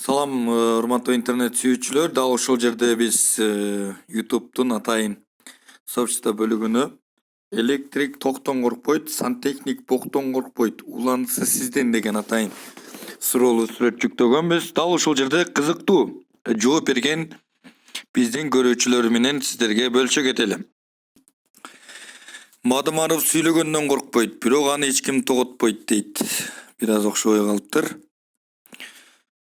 Салам, урматтуу интернет сүйүүчүлөр. Дал ошол жерде биз YouTube'тун атайын сообщество бөлүгүнө электрик токтон коркпойт, сантехник боктон коркпойт, уланысы сизден деген атайын суроолуу сүрөт жүктөгөнбүз. Дал ошол жерде кызыктуу жооп берген биздин көрүүчүлөр менен сиздерге бөлүшө кетели. Мадымаров сүйлөгөндөн коркпойт, бирок аны эч ким тоготпойт дейт. Бир аз окшобой калыптыр.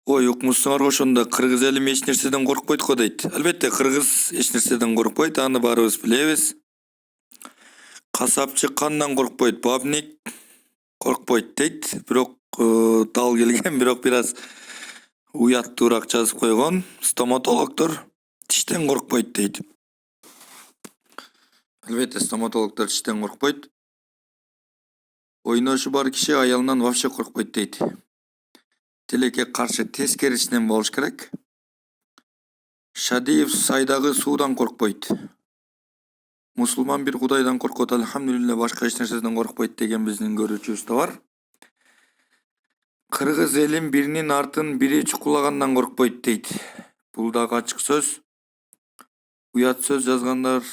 Ой, укмuşсуңар ошондо кыргыз элим эч нерседен коркпойт го дейт. Албетте кыргыз эч нерседен коркпойт, аны баарыбыз билебиз. Касапчы кандан коркпойт, бабник коркпойт дейт. Бирок дал келген, бирок бир аз уяттуураак жазып койгон. Стоматологдор тиштен коркпойт дейт. Албетте стоматологдор тиштен коркпойт. Ойношу бар киши аялынан вообще коркпойт дейт. Тилекке каршы тескерисинен болуш керек. Шадиев сайдагы суудан коркпойт. Мусулман бир Кудайдан коркот, алхамдулилля, башка эч нерседен коркпойт деген биздин көрүүчүбүз да бар. Кыргыз элим биринин артын бири чукулагандан коркпойт дейт. Бул дагы ачык сөз. Уят сөз жазгандар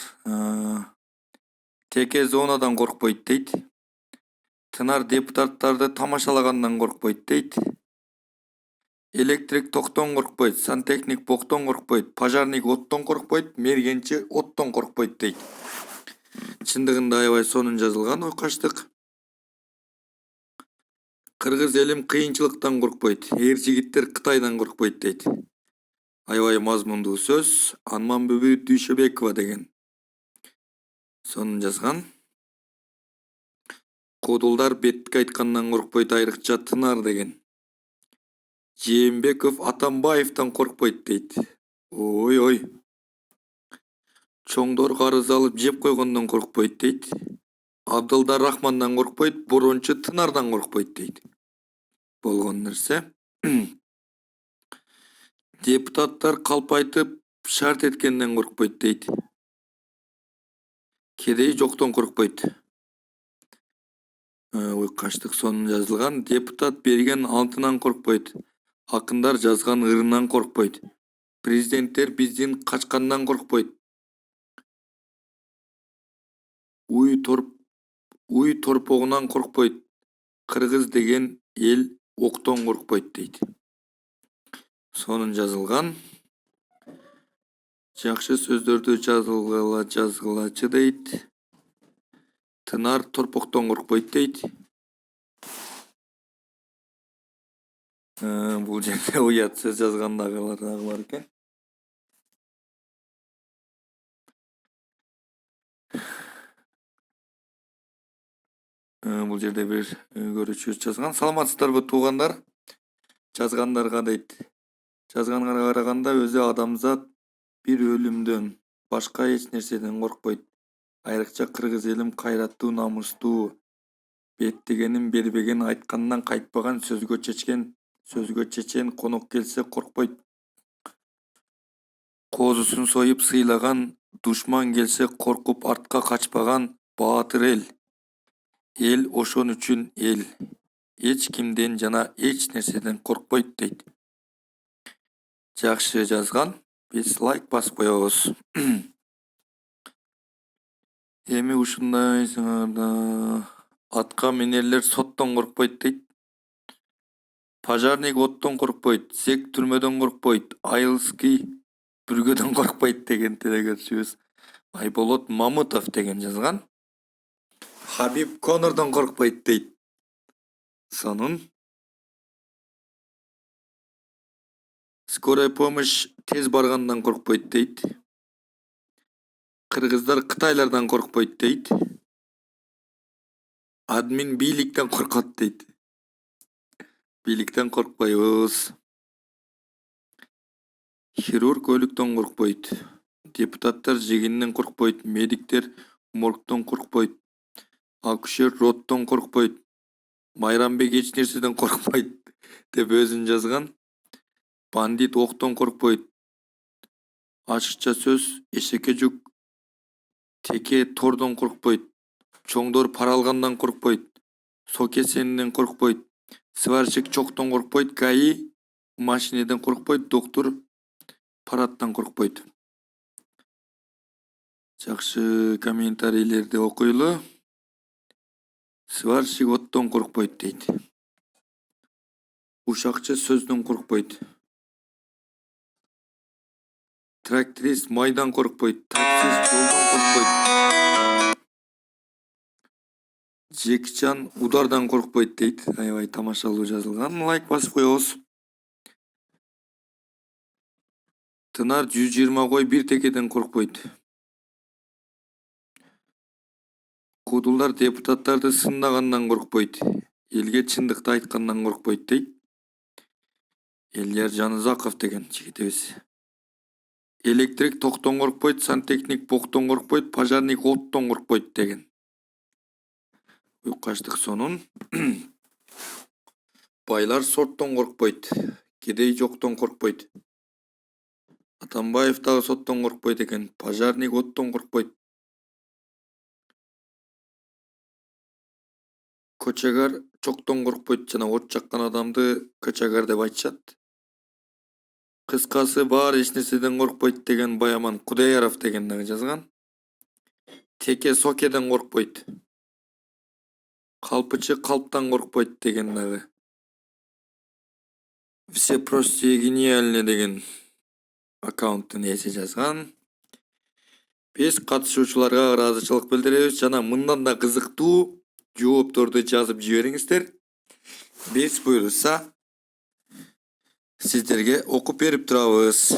теке зонадан коркпойт дейт. Тынар депутаттарды тамашалагандан коркпойт дейт. Электрик токтон коркпойт, сантехник боктон коркпойт, пожарник оттон коркпойт, мергенчи оттон коркпойт дейт. Чындыгында аябай сонун жазылган ойкаштык. Кыргыз элим кыйынчылыктан коркпойт, эр жигиттер Кытайдан коркпойт дейт. Аябай мазмундуу сөз. Анманбүбү Дүйшөбекова деген сонун жазган. Кодулдар беттик айткандан коркпойт, айрыкча Тынар деген. Жээнбеков Атамбаевден коркпойт дейт. Ой. Чоңдор карыз алып жеп койгондон коркпойт дейт. Абдылдар Рахмандан коркпойт, борончу Тынардан коркпойт дейт. Болгон нерсе. Депутаттар калпайтып шарт эткенден коркпойт дейт. Кедей жоктон коркпойт. Ойкаштык сонун жазылган. Депутат берген антынан коркпойт. Акындар жазган ырынан коркпойт. Президенттер биздин качкандан коркпойт. Уй торпогунан коркпойт. Кыргыз деген эл октон коркпойт дейт. Сонун жазылган. Жакшы сөздөрдү жазгылачы дейт. Тынар торпоктон коркпойт дейт. Бул жерде уят сөз жазгандагылар дагы бар экен. Бул жерде бир көрүүчүбүз жазган. Саламатсыздарбы туугандар? Жазгандарга дейт. Жазганга караганда өзү адамзат бир өлүмдөн башка эч нерседен коркпойт. Айрыкча кыргыз элим кайраттуу, намустуу, беттегенин бербеген, айткандан кайтпаган, сөзгө чечен конок келсе коркпойт. Козусун союп сыйлаган, душман келсе коркуп артка качпаган баатыр эл. Эл ошон үчүн эл. Эч кимден жана эч нерседен коркпойт дейт. Жакшы жазган. Биз лайк басып коебуз. Эми ушундай атка минерлер соттон коркпойт дейт. Пожарник оттон коркпойт, зек түрмөдөн коркпойт, айылский бүргөдөн коркпойт деген телекөрүүчүбүз Айболот Мамытов деген жазган. Хабиб Конордон коркпойт дейт. Сонун. Скорая помощь тез баргандан коркпойт дейт. Кыргыздар Кытайлардан коркпойт дейт. Админ бийликтен коркот дейт. Бийликтен коркпойбуз. Хирург өлүктөн коркпойт. Депутаттар жегинден коркпойт, медиктер моргтон коркпойт, акушер роттон коркпойт, Майрамбек эч нерседен коркпойт деп өзүн жазган. Бандит октон коркпойт. Ачыкча сөз, эшекке жүк теке тордон коркпойт. Чоңдор пара алгандан коркпойт, сокесенден коркпойт, сварщик чоктон коркпойт, ГАИ машинеден коркпойт, доктор параттан коркпойт. Жакшы комментарийлерди окуйлу. Сварщик оттон коркпойт дейт. Ушакчы сөздөн коркпойт. Тракторист майдан коркпойт, таксист жолдон коркпойт. Жекичан удардан коркпойт дейт. Аябай тамашалуу жазылган. Лайк басып коебуз. Тынар 120 кой бир текеден коркпойт. Кудулдар депутаттарды сындагандан коркпойт. Элге чындыкты айткандан коркпойт дейт. Элияр Жанузаков деген жигитибиз. Электрик токтон коркпойт, сантехник боктон коркпойт, пожарник оттон коркпойт деген. Уйкаштык сонун. Байлар соттон коркпойт, кедей жоктон коркпойт. Атамбаев дагы соттон коркпойт экен, пожарник оттон коркпойт. Көчөгөр чоктон коркпойт, жана от жаккан адамды көчөгөр деп айтышат. Кыскасы баары эч нерседен коркпойт деген Баяман Кудайяров деген дагы жазган. Теке сокеден коркпойт. Калпычы калптан коркпойт деген дагы. Все прости и гениальны деген аккаунттун ээси жазган. Биз катышуучуларга ыраазычылык билдиребиз жана мындан да кызыктуу жоопторду жазып жибериңиздер. Биз буюрса сиздерге окуп берип турабыз.